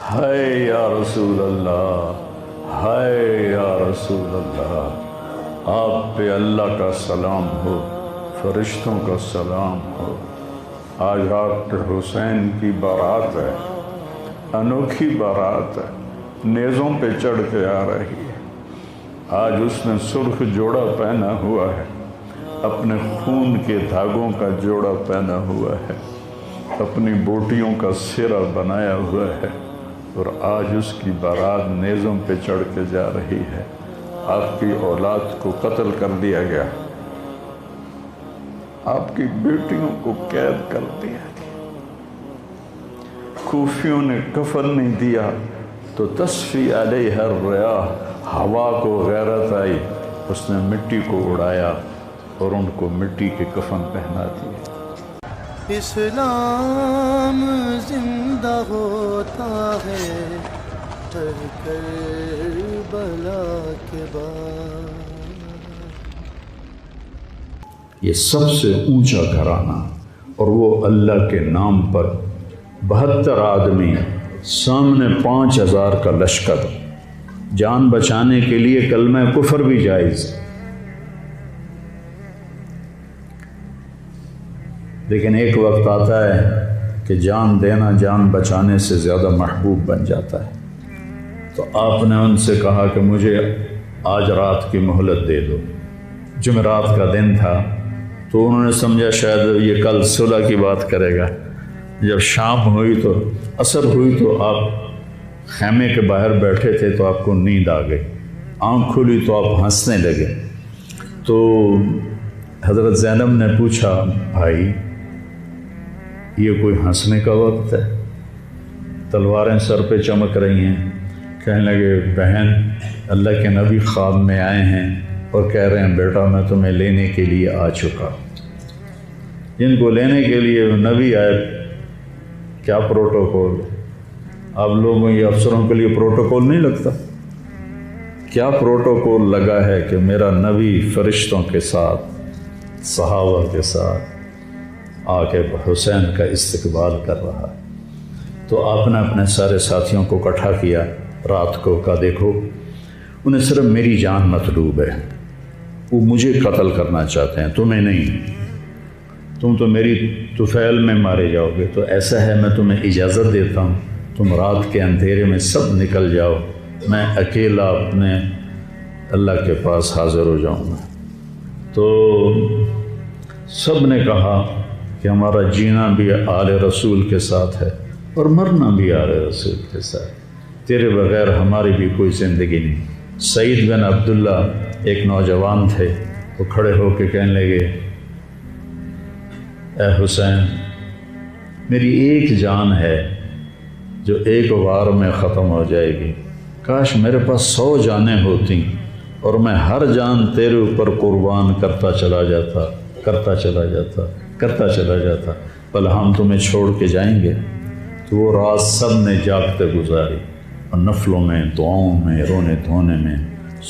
ہائے یا رسول اللہ، ہائے یا رسول اللہ، آپ پہ اللہ کا سلام ہو، فرشتوں کا سلام ہو۔ آج ڈاکٹر حسین کی بارات ہے، انوکھی بارات ہے، نیزوں پہ چڑھ کے آ رہی ہے۔ آج اس نے سرخ جوڑا پہنا ہوا ہے، اپنے خون کے دھاگوں کا جوڑا پہنا ہوا ہے، اپنی بوٹیوں کا سرہ بنایا ہوا ہے، اور آج اس کی بارات نیزوں پہ چڑھ کے جا رہی ہے۔ آپ کی اولاد کو قتل کر دیا گیا، آپ کی بیٹیوں کو قید کر دیا گیا، کوفیوں نے کفن نہیں دیا تو تصفی علیہ الریاح، ہوا کو غیرت آئی، اس نے مٹی کو اڑایا اور ان کو مٹی کے کفن پہنا دیے۔ اسلام زندہ ہوتا ہے ہر کربلا کے بعد۔ یہ سب سے اونچا گھرانہ، اور وہ اللہ کے نام پر 72 آدمی، سامنے 5000 کا لشکر، جان بچانے کے لیے کلمہ کفر بھی جائز، لیکن ایک وقت آتا ہے کہ جان دینا جان بچانے سے زیادہ محبوب بن جاتا ہے۔ تو آپ نے ان سے کہا کہ مجھے آج رات کی مہلت دے دو۔ جمعرات کا دن تھا، تو انہوں نے سمجھا شاید یہ کل صلح کی بات کرے گا۔ جب شام ہوئی تو عصر ہوئی تو آپ خیمے کے باہر بیٹھے تھے، تو آپ کو نیند آ گئی، آنکھ کھلی تو آپ ہنسنے لگے۔ تو حضرت زینب نے پوچھا، بھائی یہ کوئی ہنسنے کا وقت ہے؟ تلواریں سر پہ چمک رہی ہیں۔ کہنے لگے، بہن اللہ کے نبی خواب میں آئے ہیں اور کہہ رہے ہیں بیٹا میں تمہیں لینے کے لیے آ چکا۔ جن کو لینے کے لیے نبی آئے، کیا پروٹوکول؟ آپ لوگوں یہ افسروں کے لیے پروٹوکول نہیں لگتا؟ کیا پروٹوکول لگا ہے کہ میرا نبی فرشتوں کے ساتھ، صحابہ کے ساتھ آ کے حسین کا استقبال کر رہا ہے۔ تو آپ نے اپنے سارے ساتھیوں کو اکٹھا کیا رات کو، کہا دیکھو انہیں صرف میری جان مطلوب ہے، وہ مجھے قتل کرنا چاہتے ہیں، تمہیں نہیں۔ تم تو میری طفیل میں مارے جاؤ گے، تو ایسا ہے میں تمہیں اجازت دیتا ہوں، تم رات کے اندھیرے میں سب نکل جاؤ، میں اکیلا اپنے اللہ کے پاس حاضر ہو جاؤں گا۔ تو سب نے کہا کہ ہمارا جینا بھی آل رسول کے ساتھ ہے اور مرنا بھی آل رسول کے ساتھ، تیرے بغیر ہماری بھی کوئی زندگی نہیں۔ سعید بن عبداللہ ایک نوجوان تھے، وہ کھڑے ہو کے کہنے لگے، اے حسین میری ایک جان ہے جو ایک وار میں ختم ہو جائے گی، کاش میرے پاس 100 جانیں ہوتی اور میں ہر جان تیرے اوپر قربان کرتا چلا جاتا، بل ہم تمہیں چھوڑ کے جائیں گے۔ تو وہ رات سب نے جاگتے گزاری، اور نفلوں میں، دعاؤں میں، رونے دھونے میں۔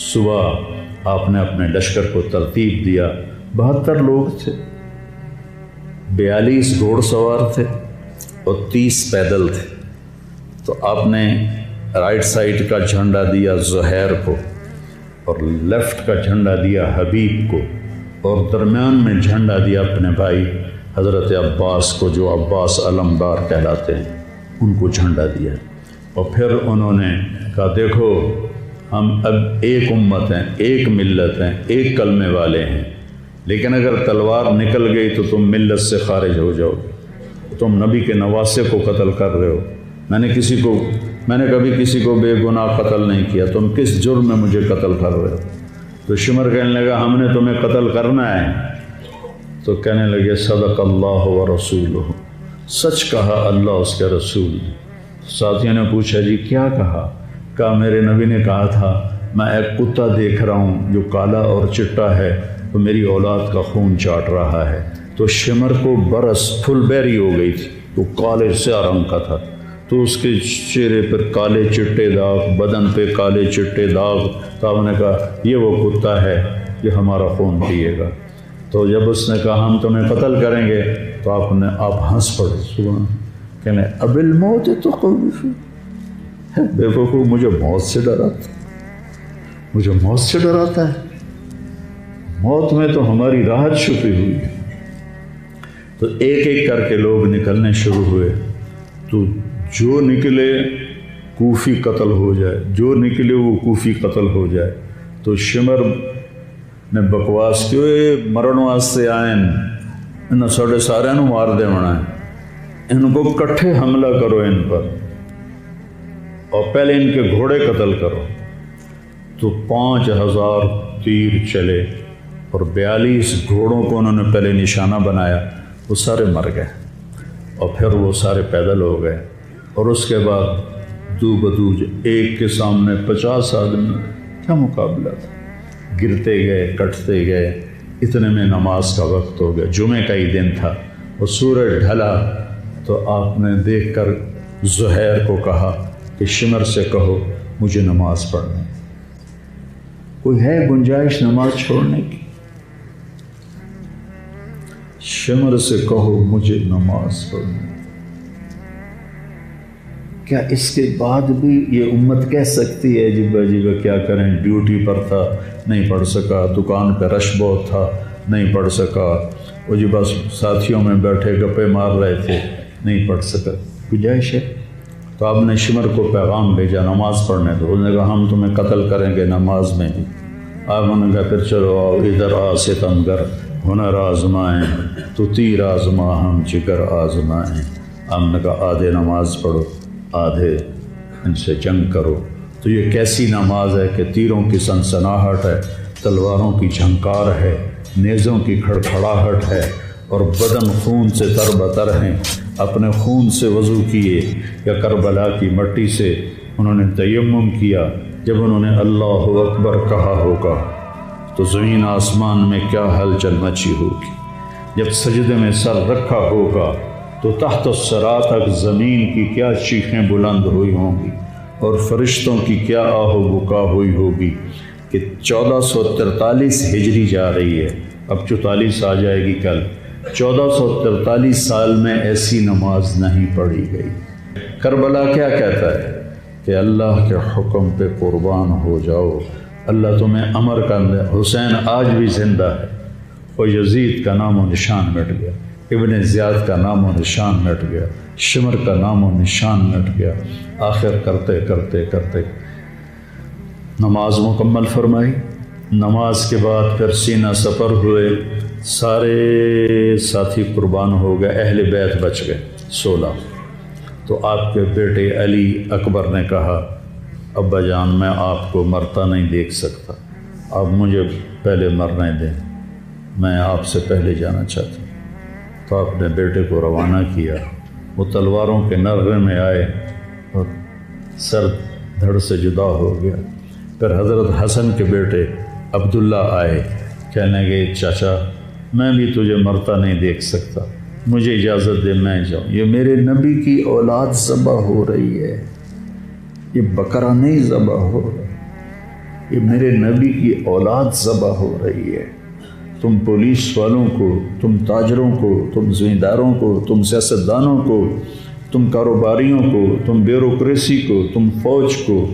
صبح آپ نے اپنے لشکر کو ترتیب دیا، 72 لوگ تھے، 42 گھوڑ سوار تھے اور 30 پیدل تھے۔ تو آپ نے رائٹ سائڈ کا جھنڈا دیا زہیر کو، اور لیفٹ کا جھنڈا دیا حبیب کو، اور درمیان میں جھنڈا دیا اپنے بھائی حضرت عباس کو، جو عباس علمدار کہلاتے ہیں، ان کو جھنڈا دیا۔ اور پھر انہوں نے کہا دیکھو ہم اب ایک امت ہیں، ایک ملت ہیں، ایک کلمے والے ہیں، لیکن اگر تلوار نکل گئی تو تم ملت سے خارج ہو جاؤ گے، تم نبی کے نواسے کو قتل کر رہے ہو، میں نے کبھی کسی کو بے گناہ قتل نہیں کیا، تم کس جرم میں مجھے قتل کر رہے ہو؟ تو شمر کہنے لگا ہم نے تمہیں قتل کرنا ہے۔ تو کہنے لگے صدق اللہ و رسولہ، سچ کہا اللہ اس کے رسول نے۔ ساتھیوں نے پوچھا جی کیا کہا میرے نبی نے کہا تھا میں ایک کتا دیکھ رہا ہوں جو کالا اور چٹا ہے، تو میری اولاد کا خون چاٹ رہا ہے۔ تو شمر کو برس پھل بیری ہو گئی تھی، وہ کالے سیاہ رنگ کا تھا، تو اس کے چہرے پر کالے چٹے داغ، بدن پہ کالے چٹے داغ۔ تو آپ نے کہا یہ وہ کتا ہے جو ہمارا خون پیے گا۔ تو جب اس نے کہا ہم تمہیں قتل کریں گے، تو آپ ہنس پڑے، سبحان، کہنے اب الموت تو بے وقوف مجھے موت سے ڈراتا، مجھے موت سے ڈراتا ہے، موت میں تو ہماری راحت چھپی ہوئی ہے۔ تو ایک ایک کر کے لوگ نکلنے شروع ہوئے، تو جو نکلے کوفی قتل ہو جائے، جو نکلے وہ کوفی قتل ہو جائے۔ تو شمر نے بکواس کی، مرن واسطے آئے انہوں ساڑھے سارے نو مار دے ہونا ہے، ان کو کٹھے حملہ کرو ان پر، اور پہلے ان کے گھوڑے قتل کرو۔ تو 5000 تیر چلے اور 42 گھوڑوں کو انہوں نے پہلے نشانہ بنایا، وہ سارے مر گئے، اور پھر وہ سارے پیدل ہو گئے۔ اور اس کے بعد دو بدو ایک کے سامنے 50 آدمی، کیا مقابلہ تھا، گرتے گئے کٹتے گئے۔ اتنے میں نماز کا وقت ہو گیا، جمعے کا ہی دن تھا، اور سورج ڈھلا۔ تو آپ نے دیکھ کر زہیر کو کہا کہ شمر سے کہو مجھے نماز پڑھنے، کوئی ہے گنجائش نماز چھوڑنے کی؟ شمر سے کہو مجھے نماز پڑھنے۔ کیا اس کے بعد بھی یہ امت کہہ سکتی ہے جی باجی کیا کریں، ڈیوٹی پر تھا نہیں پڑھ سکا، دکان پہ رش بہت تھا نہیں پڑھ سکا، وہ جی بس ساتھیوں میں بیٹھے گپے مار رہے تھے نہیں پڑھ سکا، گنجائش ہے؟ تو آپ نے شمر کو پیغام بھیجا نماز پڑھنے دو، انہوں نے کہا ہم تمہیں قتل کریں گے نماز میں بھی۔ آپ نے کہا پھر چلو آؤ ادھر آ ستمگر، ہنر آزمائیں تو تیر آزما ہم جگر آزمائیں۔ ہم نے کہا آدھے نماز پڑھو آدھے ان سے جنگ کرو۔ تو یہ کیسی نماز ہے کہ تیروں کی سنسناہٹ ہے، تلواروں کی جھنکار ہے، نیزوں کی کھڑکھڑاہٹ ہے، اور بدن خون سے تر بتر ہیں۔ اپنے خون سے وضو کیے یا کربلا کی مٹی سے انہوں نے تیمم کیا۔ جب انہوں نے اللہ اکبر کہا ہوگا تو زمین آسمان میں کیا ہلچل مچی ہوگی، جب سجدے میں سر رکھا ہوگا تو تحت الثری تک زمین کی کیا چیخیں بلند ہوئی ہوں گی، اور فرشتوں کی کیا آہ و بکا ہوئی ہوگی کہ 1443 ہجری جا رہی ہے، اب 44 آ جائے گی کل۔ 1443 سال میں ایسی نماز نہیں پڑھی گئی۔ کربلا کیا کہتا ہے کہ اللہ کے حکم پہ قربان ہو جاؤ، اللہ تمہیں امر کر دے۔ حسین آج بھی زندہ ہے، اور یزید کا نام و نشان مٹ گیا، ابن زیاد کا نام و نشان مٹ گیا، شمر کا نام و نشان مٹ گیا۔ آخر کرتے کرتے کرتے نماز مکمل فرمائی۔ نماز کے بعد پھر سینہ سپر ہوئے، سارے ساتھی قربان ہو گئے، اہل بیت بچ گئے 16۔ تو آپ کے بیٹے علی اکبر نے کہا ابا جان میں آپ کو مرتا نہیں دیکھ سکتا، آپ مجھے پہلے مرنے دیں، میں آپ سے پہلے جانا چاہتا ہوں۔ تو آپ نے بیٹے کو روانہ کیا، وہ تلواروں کے نغمے میں آئے اور سر دھڑ سے جدا ہو گیا۔ پھر حضرت حسن کے بیٹے عبداللہ آئے، کہنے لگے چاچا میں بھی تجھے مرتا نہیں دیکھ سکتا، مجھے اجازت دے میں جاؤں، یہ میرے نبی کی اولاد ذبح ہو رہی ہے، یہ بکرا نہیں ذبح ہو رہا، یہ میرے نبی کی اولاد ذبح ہو رہی ہے۔ تم پولیس والوں کو، تم تاجروں کو، تم زمینداروں کو، تم سیاستدانوں کو، تم کاروباریوں کو، تم بیوروکریسی کو، تم فوج کو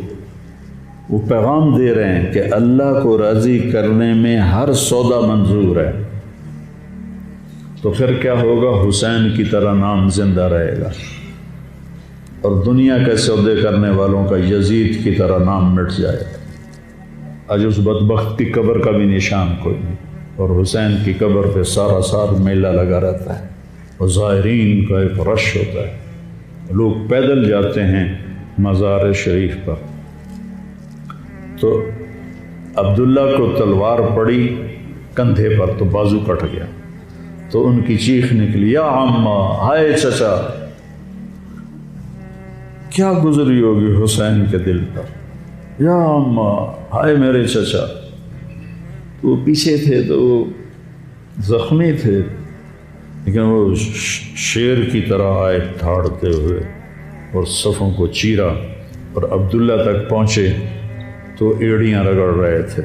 وہ پیغام دے رہے ہیں کہ اللہ کو راضی کرنے میں ہر سودا منظور ہے۔ تو پھر کیا ہوگا؟ حسین کی طرح نام زندہ رہے گا، اور دنیا کے سودے کرنے والوں کا یزید کی طرح نام مٹ جائے گا۔ آج اس بدبخت کی قبر کا بھی نشان کوئی نہیں، اور حسین کی قبر پہ سارا سال میلہ لگا رہتا ہے، اور زائرین کا ایک رش ہوتا ہے، لوگ پیدل جاتے ہیں مزار شریف پر۔ تو عبداللہ کو تلوار پڑی کندھے پر تو بازو کٹ گیا، تو ان کی چیخ نکلی یا عمّا، ہائے چچا، کیا گزری ہوگی حسین کے دل پر، یا عمّا، ہائے میرے چچا۔ وہ پیچھے تھے تو وہ زخمی تھے، لیکن وہ شیر کی طرح آئے دھاڑتے ہوئے اور صفوں کو چیرا، اور عبداللہ تک پہنچے تو ایڑیاں رگڑ رہے تھے،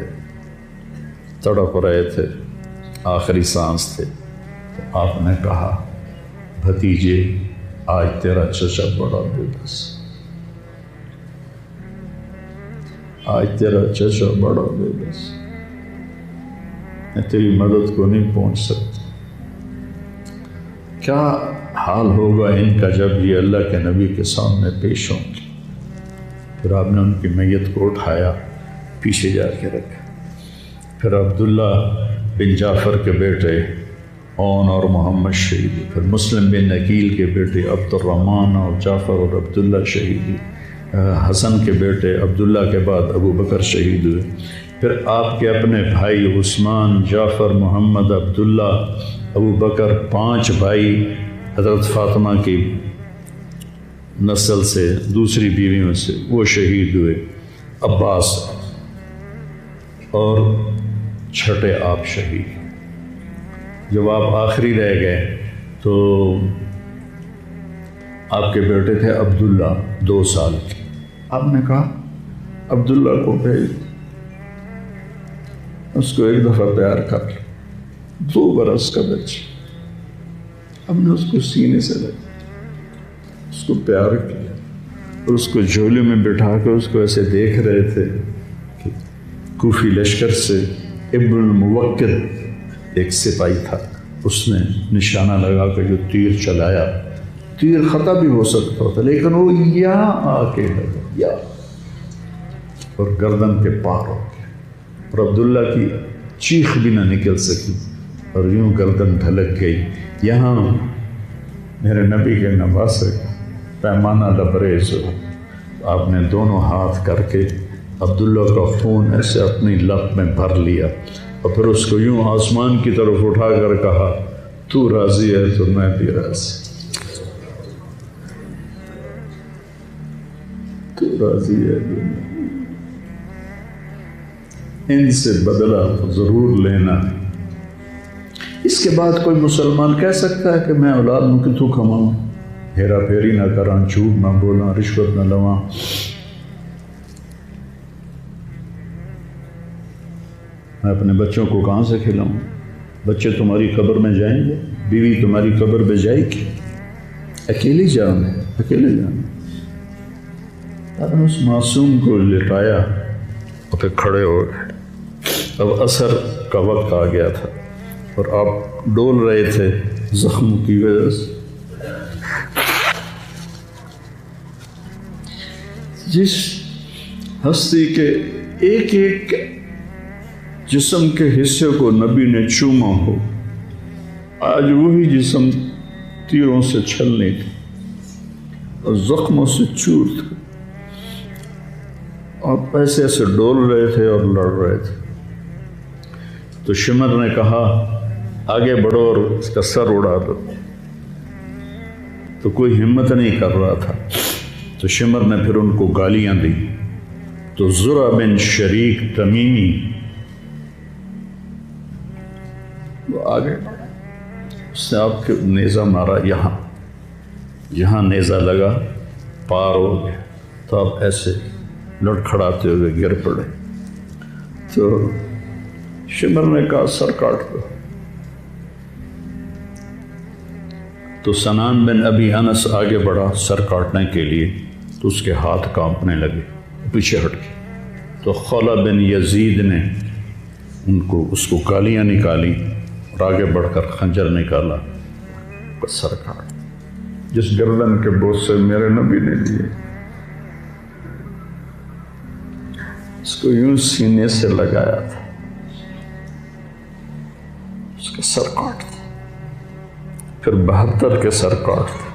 تڑپ رہے تھے، آخری سانس تھے۔ تو آپ نے کہا بھتیجے آج تیرا چچا بڑا بے بس، آج تیرا چچا بڑا بے بس، میں تیری مدد کو نہیں پہنچ سکتا۔ کیا حال ہوگا ان کا جب یہ اللہ کے نبی کے سامنے پیش ہوں گے۔ پھر آپ نے ان کی میت کو اٹھایا، پیچھے جا کے رکھا۔ پھر عبداللہ بن جعفر کے بیٹے اون اور محمد شہید ہوئے۔ پھر مسلم بن عقیل کے بیٹے عبد الرحمن اور جعفر اور عبداللہ شہید ہوئے۔ حسن کے بیٹے عبداللہ کے بعد ابو بکر شہید ہوئے۔ پھر آپ کے اپنے بھائی عثمان، جعفر، محمد، عبداللہ، ابو بکر، 5 بھائی حضرت فاطمہ کی نسل سے، دوسری بیویوں سے، وہ شہید ہوئے۔ عباس اور چھٹے آپ شہید۔ جب آپ آخری رہ گئے تو آپ کے بیٹے تھے عبداللہ 2 سال کے۔ آپ نے کہا عبداللہ کو بھیج، اس کو ایک دفعہ پیار کر لیا۔ 2 برس کا بچہ، ہم نے اس کو سینے سے لگا، اس کو پیار کیا اور اس کو جھولے میں بٹھا کے اس کو ایسے دیکھ رہے تھے کہ کوفی لشکر سے ابن الموکل ایک سپاہی تھا، اس نے نشانہ لگا کے جو تیر چلایا، تیر خطا بھی ہو سکتا تھا لیکن وہ یہاں آ کے لگا، یا اور گردن کے پار ہو گیا، اور عبداللہ کی چیخ بھی نہ نکل سکی اور یوں گردن ڈھلک گئی۔ یہاں میرے نبی کے نواسے پیمانہ لبریز ہو، آپ نے دونوں ہاتھ کر کے عبداللہ کا خون ایسے اپنی لب میں بھر لیا اور پھر اس کو یوں آسمان کی طرف اٹھا کر کہا، تو راضی ہے تو میں بھی راضی، تو راضی ہے تو میں۔ ان سے بدلہ ضرور لینا۔ اس کے بعد کوئی مسلمان کہہ سکتا ہے کہ میں اولاد میں کتوں کماؤں، ہیرا پھیری نہ کراں، جھوٹ نہ بولاں، رشوت نہ لواں۔ میں اپنے بچوں کو کہاں سے کھلاؤں؟ بچے تمہاری قبر میں جائیں گے، بیوی تمہاری قبر میں جائے گی، اکیلی جان ہے، اکیلے جان۔ آپ نے اس معصوم کو لٹایا اور پھر کھڑے ہو گئے۔ اب عصر کا وقت آ گیا تھا اور آپ ڈول رہے تھے زخم کی وجہ سے۔ جس ہستی کے ایک ایک جسم کے حصے کو نبی نے چوما ہو، آج وہی جسم تیروں سے چھلنی تھی اور زخموں سے چور تھا۔ آپ ایسے ایسے ڈول رہے تھے اور لڑ رہے تھے تو شمر نے کہا آگے بڑھو اور اس کا سر اڑا دو، تو کوئی ہمت نہیں کر رہا تھا۔ تو شمر نے پھر ان کو گالیاں دی تو زرع بن شریک تمیمی وہ آگے اس نے آپ کے نیزہ مارا، یہاں نیزہ لگا، پار ہو گیا تو آپ ایسے لڑکھڑاتے ہوئے گر پڑے۔ تو شمر نے کہا سر کاٹ دو، تو سنان بن ابی انس آگے بڑھا سر کاٹنے کے لیے تو اس کے ہاتھ کانپنے لگے، پیچھے ہٹ گئے۔ تو خولہ بن یزید نے اس کو گالیاں نکالی اور آگے بڑھ کر خنجر نکالا، سر کاٹ۔ جس گردن کے بوسے میرے نبی نے لیے، اس کو یوں سینے سے لگایا تھا، اس کا سر کاٹ دیا۔ پھر 72 کے سر کاٹ دیا،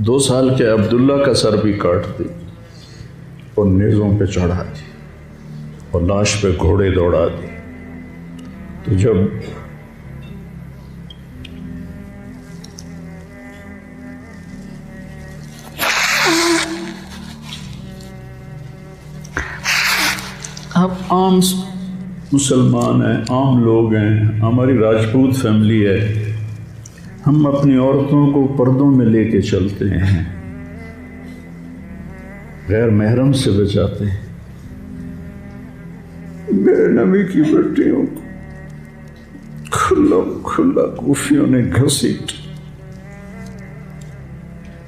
2 سال کے عبداللہ کا سر بھی کاٹ دی اور نیزوں پہ چڑھا دی اور لاش پہ گھوڑے دوڑا دی۔ تو جب آپ عام مسلمان ہیں، عام لوگ ہیں، ہماری راجپوت فیملی ہے، ہم اپنی عورتوں کو پردوں میں لے کے چلتے ہیں، غیر محرم سے بچاتے ہیں۔ میرے نبی کی بیٹیوں کو کھلا کوفیوں نے گھسیٹ،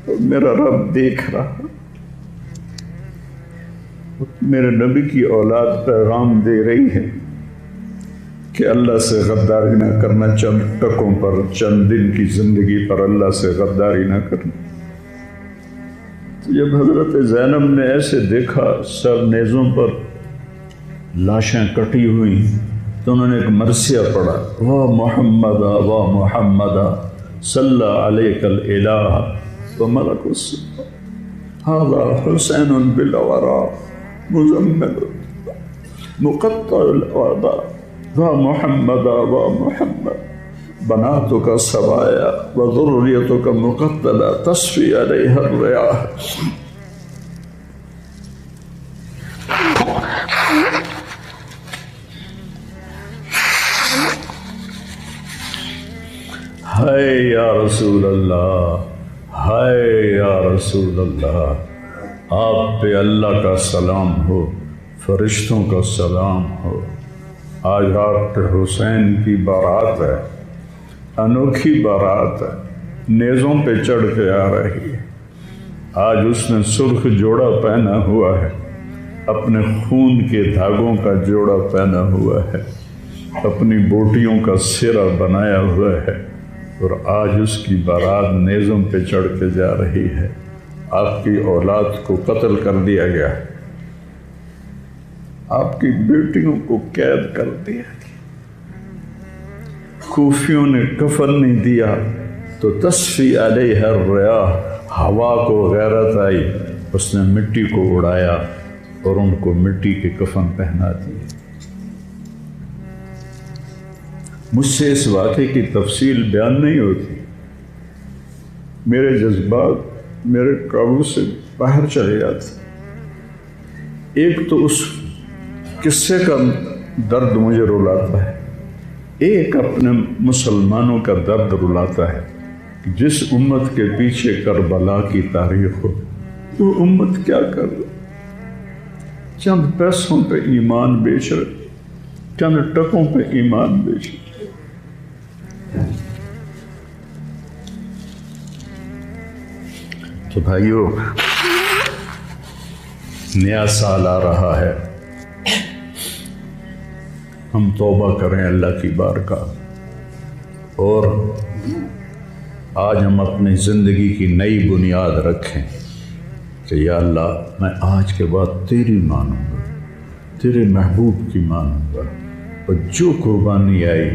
اور میرا رب دیکھ رہا، میرے نبی کی اولاد پیغام دے رہی ہے کہ اللہ سے غداری نہ کرنا، چند ٹکوں پر، چند دن کی زندگی پر اللہ سے غداری نہ کرنا۔ جب حضرت زینب نے ایسے دیکھا سر نیزوں پر لاشیں کٹی ہوئی تو انہوں نے ایک مرثیہ پڑھا، واہ محمد واہ محمد صلی علیک الالہ وملک السماء ھذا حسین بالورا مزمل مقطع الاعضاء واہ محمد واہ محمد بناتک سبایا وذریتک مقتلہ تصفی علیہ الریاح۔ ہائے یا رسول اللہ، ہائے یا رسول اللہ، آپ پہ اللہ کا سلام ہو، فرشتوں کا سلام ہو۔ آج ڈاکٹر حسین کی بارات ہے، انوکھی بارات ہے، نیزوں پہ چڑھ کے آ رہی ہے۔ آج اس نے سرخ جوڑا پہنا ہوا ہے، اپنے خون کے دھاگوں کا جوڑا پہنا ہوا ہے، اپنی بوٹیوں کا سرا بنایا ہوا ہے، اور آج اس کی بارات نیزوں پہ چڑھ کے جا رہی ہے۔ آپ کی اولاد کو قتل کر دیا گیا، آپ کی بیٹیوں کو قید کر دیا گیا، کوفیوں نے کفن نہیں دیا تو تصفی علیہ الریاح، ہوا کو غیرت آئی، اس نے مٹی کو اڑایا اور ان کو مٹی کے کفن پہنا دیے۔ مجھ سے اس واقعے کی تفصیل بیان نہیں ہوتی، میرے جذبات میرے قابو سے باہر چلے جاتے۔ ایک تو اس قصے کا درد مجھے رلاتا ہے، ایک اپنے مسلمانوں کا درد رلاتا ہے کہ جس امت کے پیچھے کربلا کی تاریخ ہو، وہ امت کیا کر رہی؟ چند پیسوں پہ ایمان بیچ رہے، چند ٹکوں پہ ایمان بیچ رہے۔ تو بھائیو، نیا سال آ رہا ہے، ہم توبہ کریں اللہ کی بارگاہ، اور آج ہم اپنی زندگی کی نئی بنیاد رکھیں کہ یا اللہ میں آج کے بعد تیری مانوں گا، تیرے محبوب کی مانوں گا، اور جو قربانی آئی